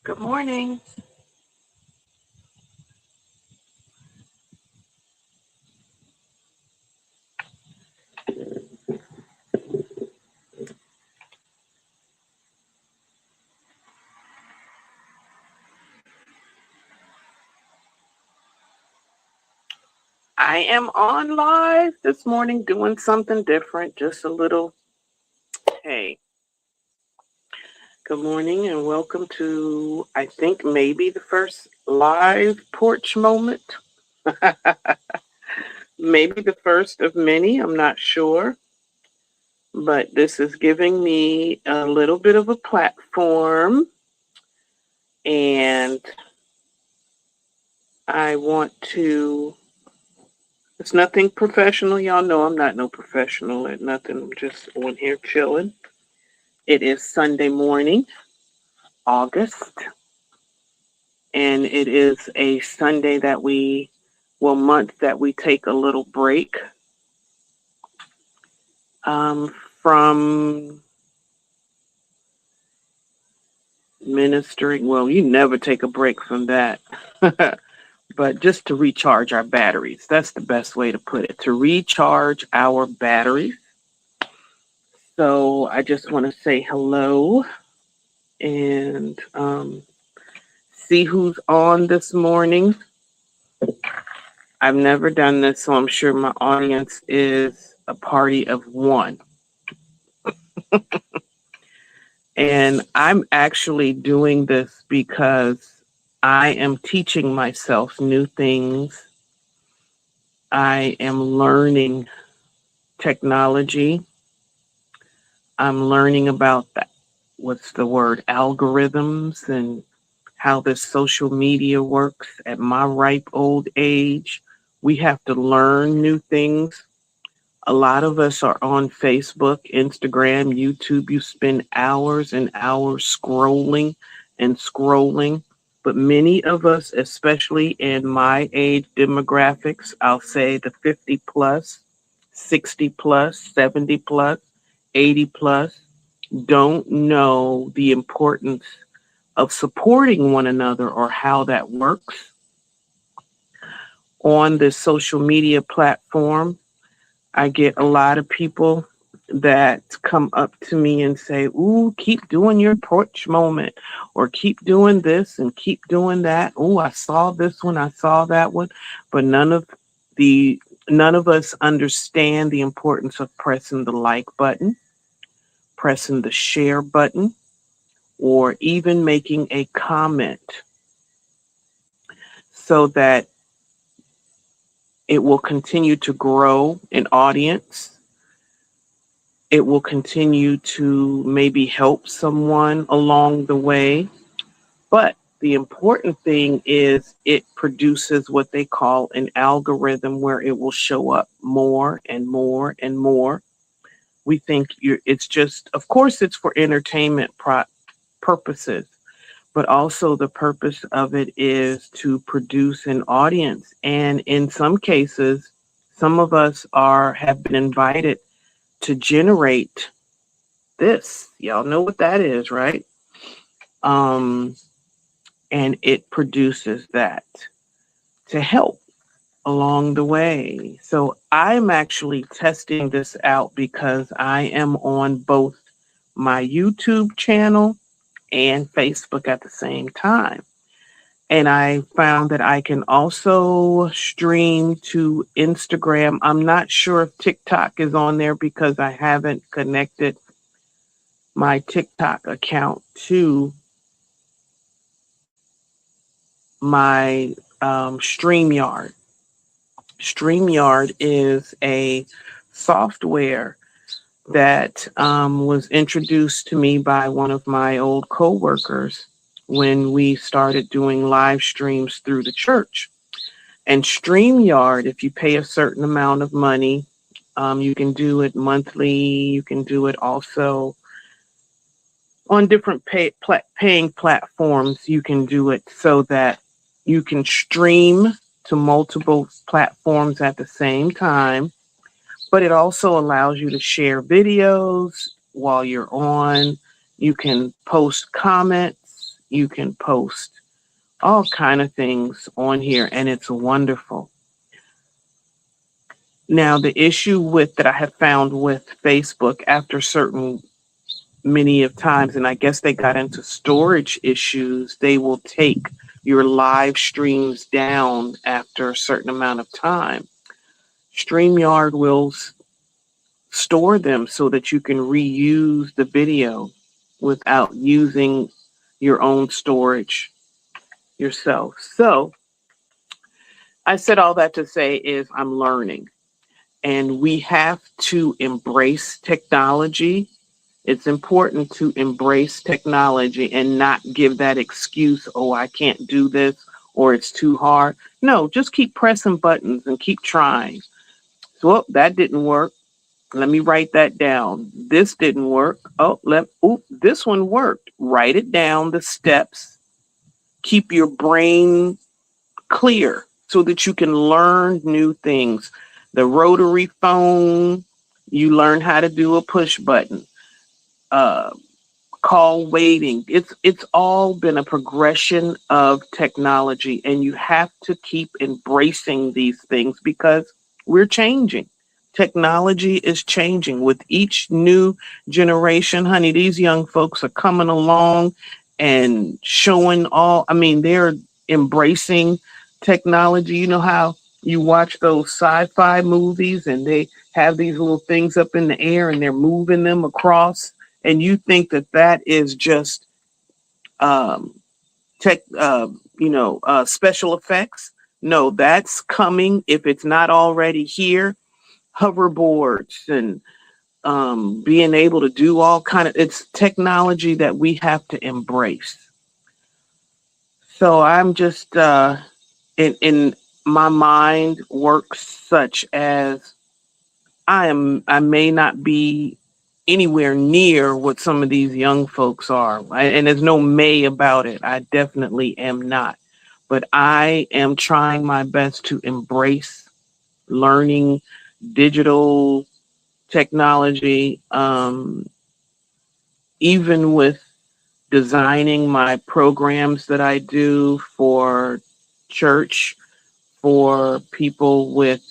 Good morning. I am on live this morning doing something different, just a little. Hey, good morning and welcome to, I think, maybe the first live porch moment. Maybe the first of many, I'm not sure. But this is giving me a little bit of a platform, and I want to. It's nothing professional. Y'all know I'm not no professional at nothing. I'm just on here chilling. It is Sunday morning, August, and it is a Sunday month that we take a little break from ministering. Well, you never take a break from that. But just to recharge our batteries. That's the best way to put it, to recharge our batteries. So I just want to say hello and see who's on this morning. I've never done this, so I'm sure my audience is a party of one. And I'm actually doing this because I am teaching myself new things. I am learning technology. I'm learning about what's the word, algorithms and how this social media works at my ripe old age. We have to learn new things. A lot of us are on Facebook, Instagram, YouTube. You spend hours and hours scrolling and scrolling. But many of us, especially in my age demographics, I'll say the 50 plus, 60 plus, 70 plus, 80 plus, don't know the importance of supporting one another or how that works on this social media platform. I get a lot of people that come up to me and say, "Ooh, keep doing your porch moment," or "keep doing this and keep doing that. Ooh, I saw this one, I saw that one." But the none of us understand the importance of pressing the like button, pressing the share button, or even making a comment so that it will continue to grow in audience. It will continue to maybe help someone along the way. But the important thing is it produces what they call an algorithm where it will show up more and more and more. We think it's just, of course, it's for entertainment purposes, but also the purpose of it is to produce an audience. And in some cases, some of us have been invited to generate this. Y'all know what that is, right? Um, and it produces that to help along the way. So I'm actually testing this out because I am on both my YouTube channel and Facebook at the same time. And I found that I can also stream to Instagram. I'm not sure if TikTok is on there because I haven't connected my TikTok account to my StreamYard. StreamYard is a software that was introduced to me by one of my old coworkers when we started doing live streams through the church. And StreamYard, if you pay a certain amount of money, you can do it monthly. You can do it also on different paying platforms. You can do it so that you can stream to multiple platforms at the same time. But it also allows you to share videos. while you're on. You can post comments. You can post all kind of things on here, and it's wonderful. Now, the issue with that I have found with Facebook after certain many of times, and I guess they got into storage issues, they will take your live streams down after a certain amount of time. StreamYard will store them so that you can reuse the video without using your own storage yourself. So I said all that to say is I'm learning, and we have to embrace technology. It's important to embrace technology and not give that excuse, oh, I can't do this or it's too hard. No, just keep pressing buttons and keep trying. So, oh, that didn't work. Let me write that down. This didn't work. This one worked. Write it down, the steps. Keep your brain clear so that you can learn new things. The rotary phone, you learn how to do a push button. Call waiting. It's all been a progression of technology, and you have to keep embracing these things because we're changing. Technology is changing with each new generation. Honey, these young folks are coming along and showing all, I mean, they're embracing technology. You know how you watch those sci-fi movies and they have these little things up in the air and they're moving them across, and you think that that is just um, tech, special effects. No, that's coming if it's not already here. Hoverboards and being able to do all kind of, it's technology that we have to embrace. So I'm just in my mind works such as I may not be anywhere near what some of these young folks are. And there's no may about it. I definitely am not. But I am trying my best to embrace learning digital technology, even with designing my programs that I do for church, for people with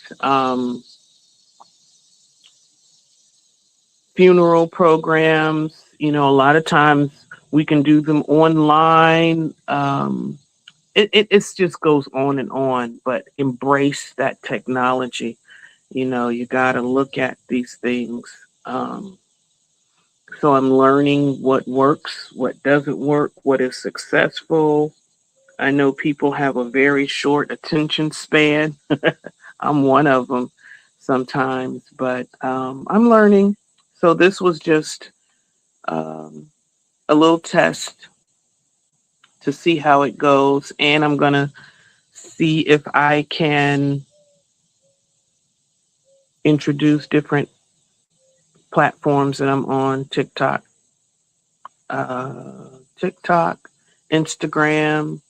funeral programs. You know, a lot of times we can do them online. It just goes on and on, but embrace that technology. You know, you got to look at these things. So I'm learning what works, what doesn't work, what is successful. I know people have a very short attention span. I'm one of them sometimes, but I'm learning. So this was just um, a little test to see how it goes, and I'm gonna see if I can introduce different platforms that I'm on: TikTok, Instagram.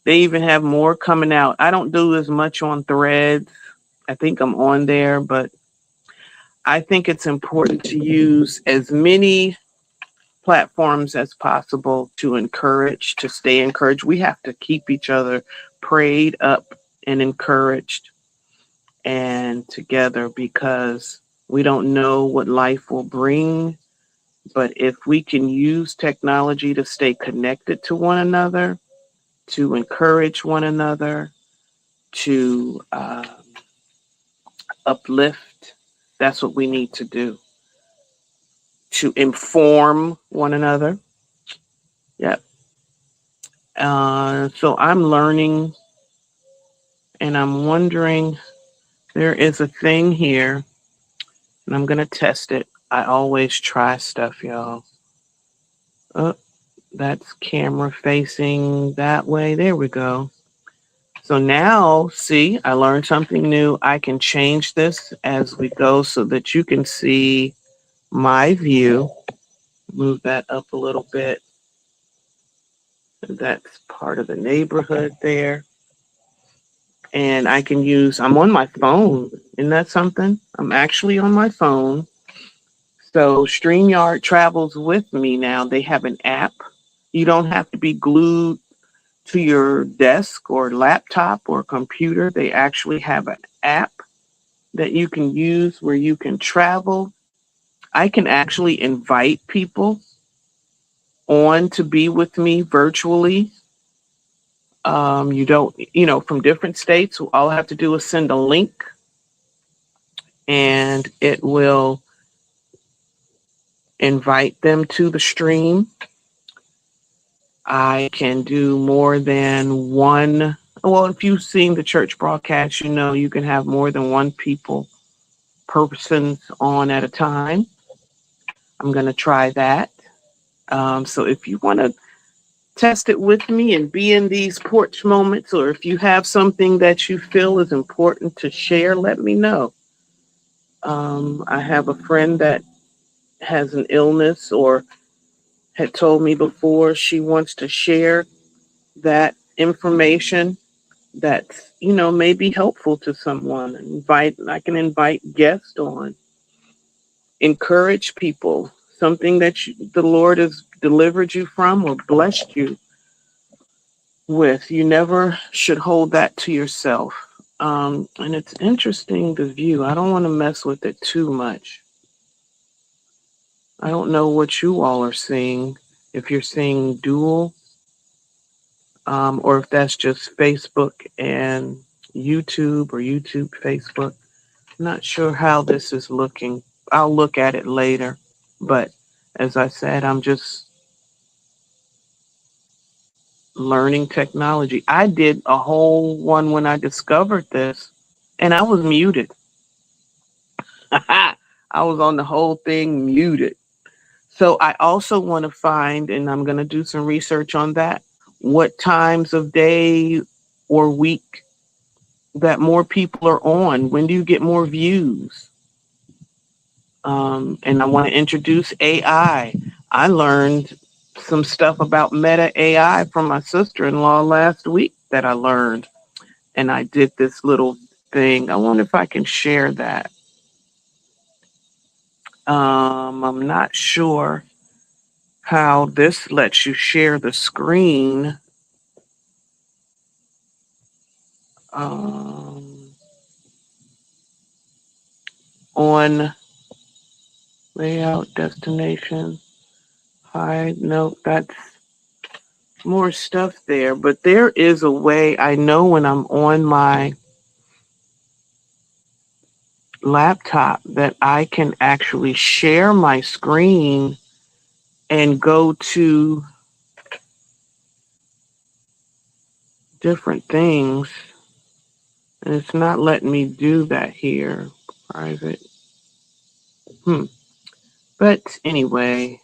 They even have more coming out. I don't do as much on Threads. I think I'm on there, but I think it's important to use as many platforms as possible to encourage, to stay encouraged. We have to keep each other prayed up and encouraged and together because we don't know what life will bring. But if we can use technology to stay connected to one another, to encourage one another, to uplift, that's what we need to do. To inform one another. Yep. So I'm learning and I'm wondering, there is a thing here and I'm going to test it. I always try stuff, y'all. Oh, that's camera facing that way. There we go. So now, see, I learned something new. I can change this as we go so that you can see my view. Move that up a little bit. That's part of the neighborhood there. And I can use, I'm on my phone. Isn't that something? I'm actually on my phone. So StreamYard travels with me now. They have an app. You don't have to be glued to your desk or laptop or computer. They actually have an app that you can use where you can travel. I can actually invite people on to be with me virtually. You don't, from different states. All I have to do is send a link and it will invite them to the stream. I can do more than one. Well, if you've seen the church broadcast, you can have more than one persons on at a time. I'm going to try that. So if you want to test it with me and be in these porch moments, or if you have something that you feel is important to share, let me know. I have a friend that has an illness or had told me before she wants to share that information that's, may be helpful to someone. I can invite guests on, encourage people, something that the Lord has delivered you from or blessed you with. You never should hold that to yourself. And it's interesting, the view. I don't want to mess with it too much. I don't know what you all are seeing, if you're seeing dual, or if that's just Facebook and YouTube or YouTube, Facebook. I'm not sure how this is looking. I'll look at it later. But as I said, I'm just learning technology. I did a whole one when I discovered this, and I was muted. I was on the whole thing muted. So I also want to find, and I'm going to do some research on that, what times of day or week that more people are on. When do you get more views? And I want to introduce AI. I learned some stuff about Meta AI from my sister-in-law last week that I learned. And I did this little thing. I wonder if I can share that. I'm not sure how this lets you share the screen. On layout, destination, hide. No, that's more stuff there. But there is a way. I know when I'm on my laptop that I can actually share my screen and go to different things. And it's not letting me do that here. Private. But anyway,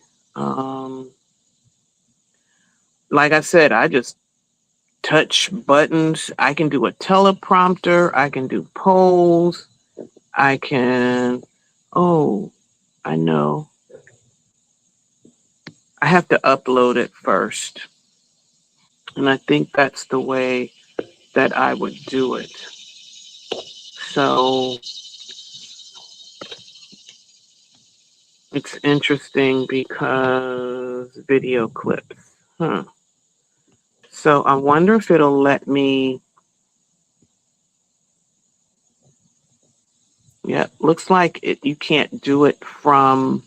like I said, I just touch buttons. I can do a teleprompter. I can do polls. I can, I know. I have to upload it first. And I think that's the way that I would do it. So it's interesting because video clips. So I wonder if it'll let me. Yeah, looks like you can't do it from.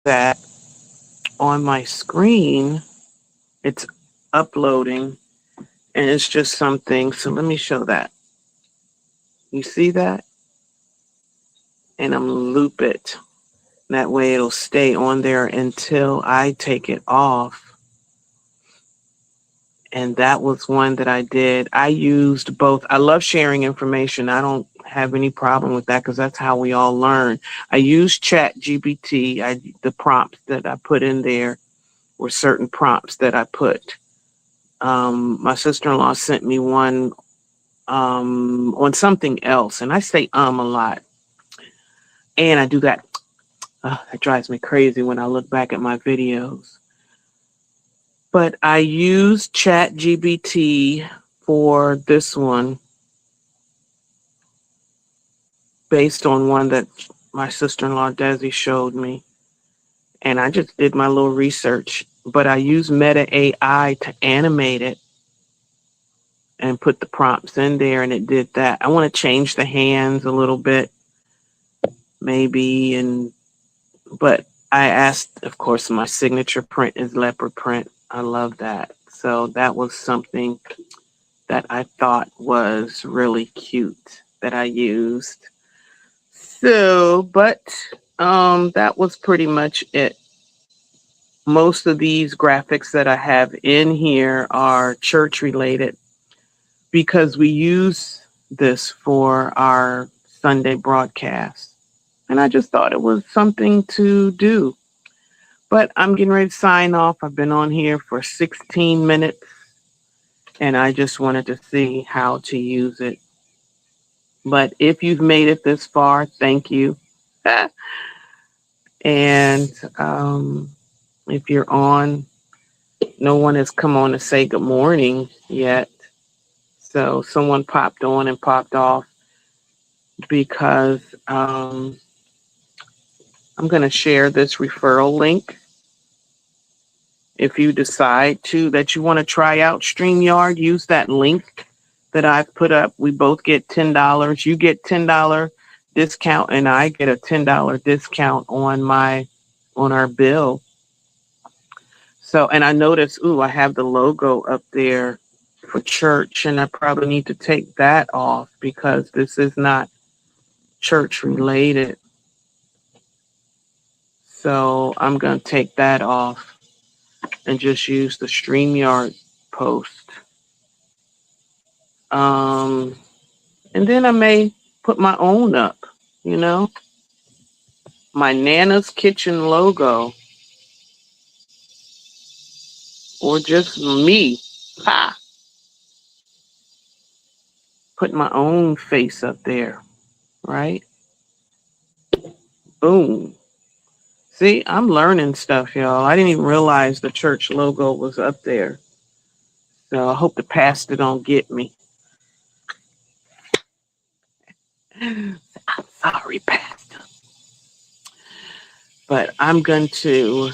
That on my screen, it's uploading, and it's just something. So let me show that. You see that? And I'm gonna loop it. That way it'll stay on there until I take it off. And that was one that I did. I used both. I love sharing information. I don't have any problem with that because that's how we all learn. I use Chat GPT. The prompts that I put in there were certain prompts that I put. My sister-in-law sent me one on something else, and I say a lot, and I do that. It drives me crazy when I look back at my videos. But I use Chat GPT for this one based on one that my sister-in-law Desi showed me. And I just did my little research. But I use Meta AI to animate it and put the prompts in there, and it did that. I want to change the hands a little bit, maybe, but I asked, of course, my signature print is leopard print. I love that. So that was something that I thought was really cute that I used. So, but that was pretty much it. Most of these graphics that I have in here are church related because we use this for our Sunday broadcast. And I just thought it was something to do. But I'm getting ready to sign off. I've been on here for 16 minutes and I just wanted to see how to use it. But if you've made it this far, thank you. And if you're on, no one has come on to say good morning yet. So someone popped on and popped off because I'm going to share this referral link. If you decide that you want to try out StreamYard, use that link that I've put up. We both get $10. You get $10 discount and I get a $10 discount on our bill. So, and I noticed, I have the logo up there for church and I probably need to take that off because this is not church related. So I'm going to take that off and just use the StreamYard post. And then I may put my own up, my Nana's Kitchen logo, or just me. Ha! Put my own face up there, right? Boom. See, I'm learning stuff, y'all. I didn't even realize the church logo was up there. So I hope the pastor don't get me. I'm sorry, pastor. But I'm going to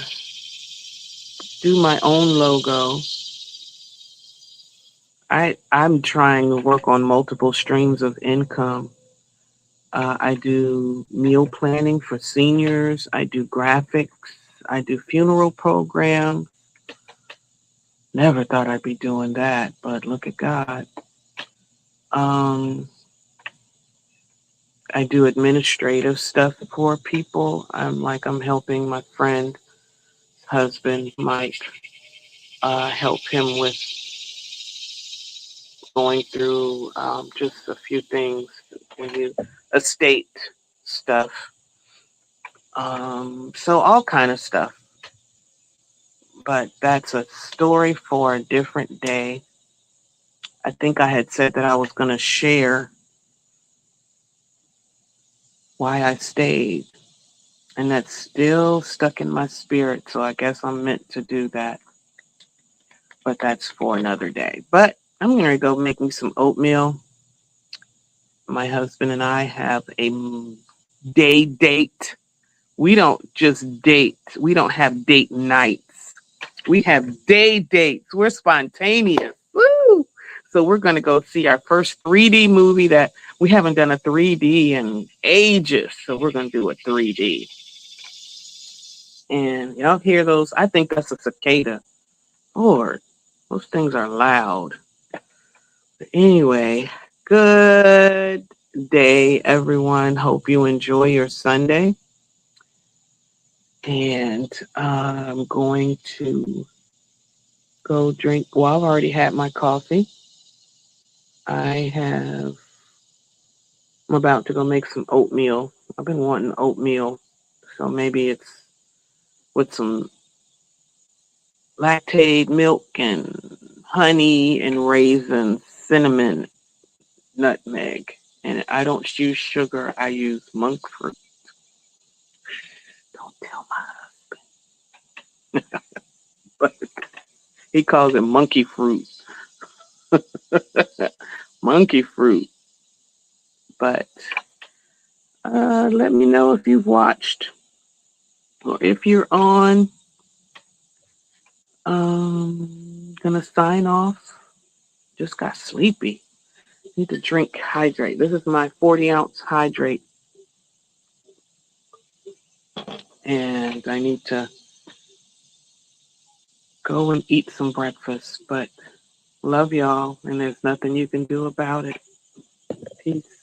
do my own logo. I'm trying to work on multiple streams of income. I do meal planning for seniors. I do graphics. I do funeral programs. Never thought I'd be doing that, but look at God. I do administrative stuff for people. I'm helping my friend's husband, Mike, help him with going through just a few things when estate stuff. So all kind of stuff. But that's a story for a different day. I think I had said that I was going to share why I stayed. And that's still stuck in my spirit. So I guess I'm meant to do that. But that's for another day. But I'm going to go make me some oatmeal. My husband and I have a day date. We don't just date. We don't have date nights. We have day dates. We're spontaneous. Woo! So we're going to go see our first 3D movie that we haven't done a 3D in ages. So we're going to do a 3D. And y'all hear those? I think that's a cicada. Lord, those things are loud. But anyway, good day, everyone. Hope you enjoy your Sunday. And I'm going to go drink. Well, I've already had my coffee. I have I'm about to go make some oatmeal. I've been wanting oatmeal, so maybe it's with some lactate milk and honey and raisins, cinnamon, nutmeg. And I don't use sugar, I use monk fruit. Don't tell my husband. But he calls it monkey fruit. Monkey fruit. But let me know if you've watched or if you're on. Gonna sign off. Just got sleepy. Need to drink hydrate. This is my 40-ounce hydrate. And I need to go and eat some breakfast. But love y'all, and there's nothing you can do about it. Peace.